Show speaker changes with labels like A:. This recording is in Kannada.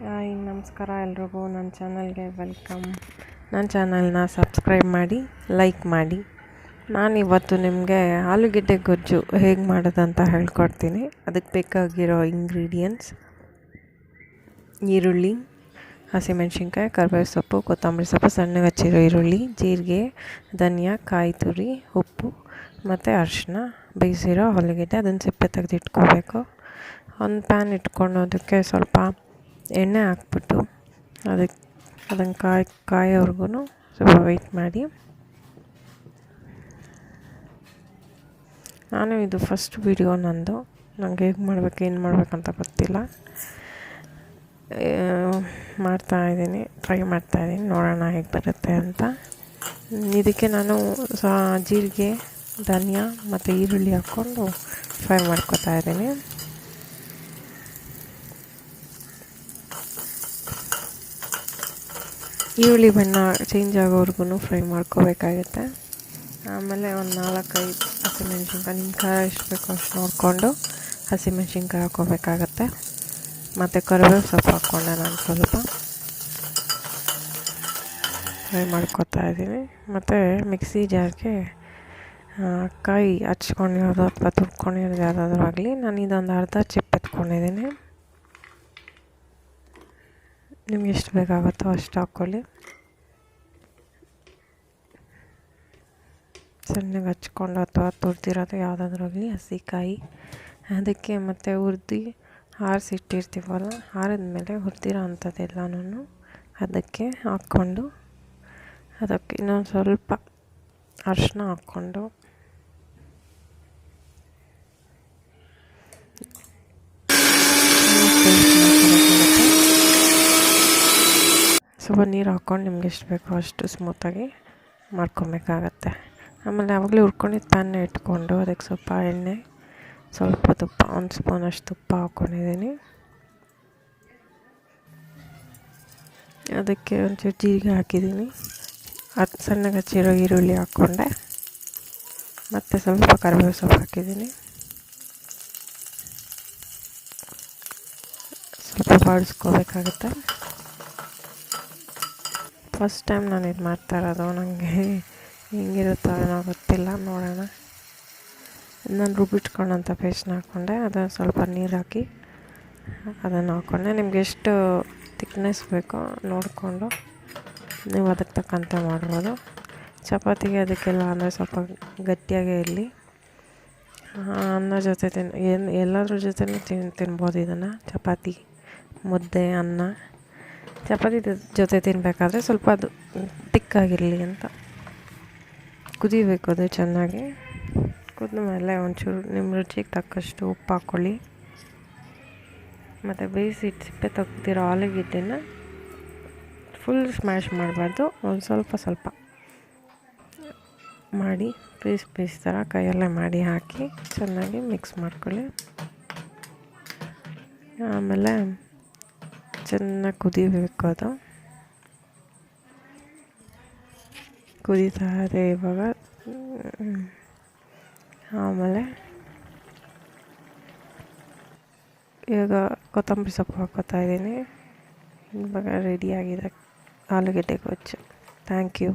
A: ಹಾಯ್ ನಮಸ್ಕಾರ ಎಲ್ರಿಗೂ ನನ್ನ ಚಾನಲ್ಗೆ ವೆಲ್ಕಮ್. ನನ್ನ ಚಾನಲ್ನ ಸಬ್ಸ್ಕ್ರೈಬ್ ಮಾಡಿ, ಲೈಕ್ ಮಾಡಿ. ನಾನಿವತ್ತು ನಿಮಗೆ ಆಲೂಗೆಡ್ಡೆ ಗೊಜ್ಜು ಹೇಗೆ ಮಾಡೋದಂತ ಹೇಳ್ಕೊಡ್ತೀನಿ. ಅದಕ್ಕೆ ಬೇಕಾಗಿರೋ ಇಂಗ್ರೀಡಿಯೆಂಟ್ಸ್: ಈರುಳ್ಳಿ, ಹಸಿಮೆಣ್ಸಿನ್ಕಾಯಿ, ಕರಿಬೇವು ಸೊಪ್ಪು, ಕೊತ್ತಂಬರಿ ಸೊಪ್ಪು, ಸಣ್ಣಗೆ ಹಚ್ಚಿರೋ ಈರುಳ್ಳಿ, ಜೀರಿಗೆ, ಧನಿಯಾ, ಕಾಯಿ ತುರಿ, ಉಪ್ಪು ಮತ್ತು ಅರಿಶಿನ, ಬೇಯಿಸಿರೋ ಆಲೂಗೆಡ್ಡೆ. ಅದನ್ನು ಸಿಪ್ಪೆ ತೆಗೆದಿಟ್ಕೋಬೇಕು. ಒಂದು ಪ್ಯಾನ್ ಇಟ್ಕೊಂಡು ಅದಕ್ಕೆ ಸ್ವಲ್ಪ ಎಣ್ಣೆ ಹಾಕ್ಬಿಟ್ಟು ಅದನ್ನು ಕಾಯೋವರೆಗೂ ಸ್ವಲ್ಪ ವೆಯ್ಟ್ ಮಾಡಿ. ನಾನು ಇದು ಫಸ್ಟ್ ವಿಡಿಯೋ ನಂದು. ನನಗೆ ಹೇಗೆ ಮಾಡಬೇಕು, ಏನು ಮಾಡಬೇಕಂತ ಗೊತ್ತಿಲ್ಲ. ಟ್ರೈ ಮಾಡ್ತಾಯಿದ್ದೀನಿ, ನೋಡೋಣ ಹೇಗೆ ಬರುತ್ತೆ ಅಂತ. ಇದಕ್ಕೆ ನಾನು ಜೀರಿಗೆ, ಧನಿಯಾ ಮತ್ತು ಈರುಳ್ಳಿ ಹಾಕ್ಕೊಂಡು ಫ್ರೈ ಮಾಡ್ಕೊತಾ ಇದ್ದೀನಿ. ಈರುಳ್ಳಿ ಬಣ್ಣ ಚೇಂಜ್ ಆಗೋವರೆಗೂ ಫ್ರೈ ಮಾಡ್ಕೋಬೇಕಾಗುತ್ತೆ. ಆಮೇಲೆ ಒಂದು 4-5 ಹಸಿಮೆಣ್ಸಿನ್ಕಾಯಿ, ನಿಮ್ಮ ಖಾರ ಎಷ್ಟು ಬೇಕೋ ಅಷ್ಟು ನೋಡಿಕೊಂಡು ಹಸಿಮೆಣ್ಸಿನ್ಕಾಯಿ ಹಾಕ್ಕೋಬೇಕಾಗತ್ತೆ. ಮತ್ತು ಕರಿಬೇವು ಸೊಪ್ಪು ಹಾಕ್ಕೊಂಡೆ ನಾನು ಸ್ವಲ್ಪ ಫ್ರೈ ಮಾಡ್ಕೊತಾ ಇದ್ದೀನಿ. ಮತ್ತು ಮಿಕ್ಸಿ ಜಾರ್ಗೆ ಕಾಯಿ ಹಚ್ಕೊಂಡಿರೋದು ಅಥವಾ ತುರ್ಕೊಂಡಿರೋದು ಯಾವುದಾದ್ರೂ ಆಗಲಿ, ನಾನು ಇದೊಂದು ಅರ್ಧ ಚಿಪ್ ಎತ್ಕೊಂಡಿದ್ದೀನಿ. ನಿಮ್ಗೆ ಎಷ್ಟು ಬೇಕಾಗುತ್ತೋ ಅಷ್ಟು ಹಾಕ್ಕೊಳ್ಳಿ. ಸಣ್ಣಗೆ ಹಚ್ಕೊಂಡು ಅಥವಾ ತುರಿದಿರೋದು ಯಾವುದಾದ್ರೂ ಆಗಲಿ, ಹಸಿಕಾಯಿ ಅದಕ್ಕೆ ಮತ್ತು ಹುರಿದು ಆರಿಸಿಟ್ಟಿರ್ತೀವಲ್ಲ, ಆರಿದ್ಮೇಲೆ ಹುರಿದಿರೋ ಅಂಥದ್ದೆಲ್ಲನೂ ಅದಕ್ಕೆ ಹಾಕ್ಕೊಂಡು, ಅದಕ್ಕೆ ಇನ್ನೊಂದು ಸ್ವಲ್ಪ ಅರಿಶಿನ ಹಾಕ್ಕೊಂಡು ಸ್ವಲ್ಪ ನೀರು ಹಾಕ್ಕೊಂಡು ನಿಮ್ಗೆ ಎಷ್ಟು ಬೇಕೋ ಅಷ್ಟು ಸ್ಮೂತಾಗಿ ಮಾಡ್ಕೊಬೇಕಾಗತ್ತೆ. ಆಮೇಲೆ ಆವಾಗಲೇ ಹುರ್ಕೊಂಡಿದ್ದು ಪ್ಯಾನ್ನ ಇಟ್ಕೊಂಡು ಅದಕ್ಕೆ ಸ್ವಲ್ಪ ಎಣ್ಣೆ, ಸ್ವಲ್ಪ ತುಪ್ಪ, 1 ಸ್ಪೂನಷ್ಟು ತುಪ್ಪ ಹಾಕ್ಕೊಂಡಿದ್ದೀನಿ. ಅದಕ್ಕೆ ಒಂಚೂರು ಜೀರಿಗೆ ಹಾಕಿದ್ದೀನಿ. ಅದು ಸಣ್ಣಗೆ ಹಚ್ಚಿರೋ ಈರುಳ್ಳಿ ಹಾಕ್ಕೊಂಡೆ. ಮತ್ತು ಸ್ವಲ್ಪ ಕರಿಬೇವು ಸೊಪ್ಪು ಹಾಕಿದ್ದೀನಿ. ಸ್ವಲ್ಪ ಬಾಡಿಸ್ಕೋಬೇಕಾಗುತ್ತೆ. ಫಸ್ಟ್ ಟೈಮ್ ನಾನು ಇದು ಮಾಡ್ತಾ ಇರೋದು, ನನಗೆ ಹೆಂಗಿರುತ್ತೋ ಏನೋ ಗೊತ್ತಿಲ್ಲ, ನೋಡೋಣ. ನಾನು ರುಬ್ಬಿಟ್ಕೊಂಡಂಥ ಪೇಸ್ಟ್ನ ಹಾಕ್ಕೊಂಡೆ. ಅದನ್ನು ಸ್ವಲ್ಪ ನೀರು ಹಾಕಿ ಅದನ್ನು ಹಾಕ್ಕೊಂಡೆ. ನಿಮ್ಗೆ ಎಷ್ಟು ತಿಕ್ನೆಸ್ ಬೇಕೋ ನೋಡಿಕೊಂಡು ನೀವು ಅದಕ್ಕೆ ತಕ್ಕಂತೆ ಮಾಡ್ಬೋದು. ಚಪಾತಿಗೆ ಅದಕ್ಕೆಲ್ಲ ಅಂದರೆ ಸ್ವಲ್ಪ ಗಟ್ಟಿಯಾಗೇ ಇರಲಿ. ಅನ್ನ ಜೊತೆ ಎಲ್ಲದ್ರ ಜೊತೆನೂ ತಿನ್ಬೋದು ಇದನ್ನು. ಚಪಾತಿ, ಮುದ್ದೆ, ಅನ್ನ. ಚಪಾತಿ ಜೊತೆ ತಿನ್ನಬೇಕಾದ್ರೆ ಸ್ವಲ್ಪ ಅದು ತಿಕ್ಕಾಗಿರಲಿ ಅಂತ ಕುದಿಬೇಕು. ಅದು ಚೆನ್ನಾಗಿ ಕುದಿದ ಮೇಲೆ ಒಂಚೂರು ನಿಮ್ಮ ರುಚಿಗೆ ತಕ್ಕಷ್ಟು ಉಪ್ಪು ಹಾಕ್ಕೊಳ್ಳಿ. ಮತ್ತು ಬೇಯಿಸಿ ಸಿಪ್ಪೆ ತೆಗ್ದಿರೋ ಆಲೂಗೆಡ್ಡೆನ ಫುಲ್ ಸ್ಮ್ಯಾಶ್ ಮಾಡಬಾರ್ದು, ಒಂದು ಸ್ವಲ್ಪ ಮಾಡಿ ಪೀಸ್ ಥರ ಕೈಯಲ್ಲೇ ಮಾಡಿ ಹಾಕಿ ಚೆನ್ನಾಗಿ ಮಿಕ್ಸ್ ಮಾಡ್ಕೊಳ್ಳಿ. ಆಮೇಲೆ ಚೆನ್ನಾಗಿ ಕುದಿಬೇಕು. ಅದು ಕುದೀತಾ ಇದೆ ಇವಾಗ. ಆಮೇಲೆ ಇವಾಗ ಕೊತ್ತಂಬರಿ ಸೊಪ್ಪು ಹಾಕ್ಕೋತಾ ಇದ್ದೀನಿ. ಇವಾಗ ರೆಡಿಯಾಗಿದೆ ಆಲೂಗೆಡ್ಡೆ ಗೊಜ್ಜು. Thank you.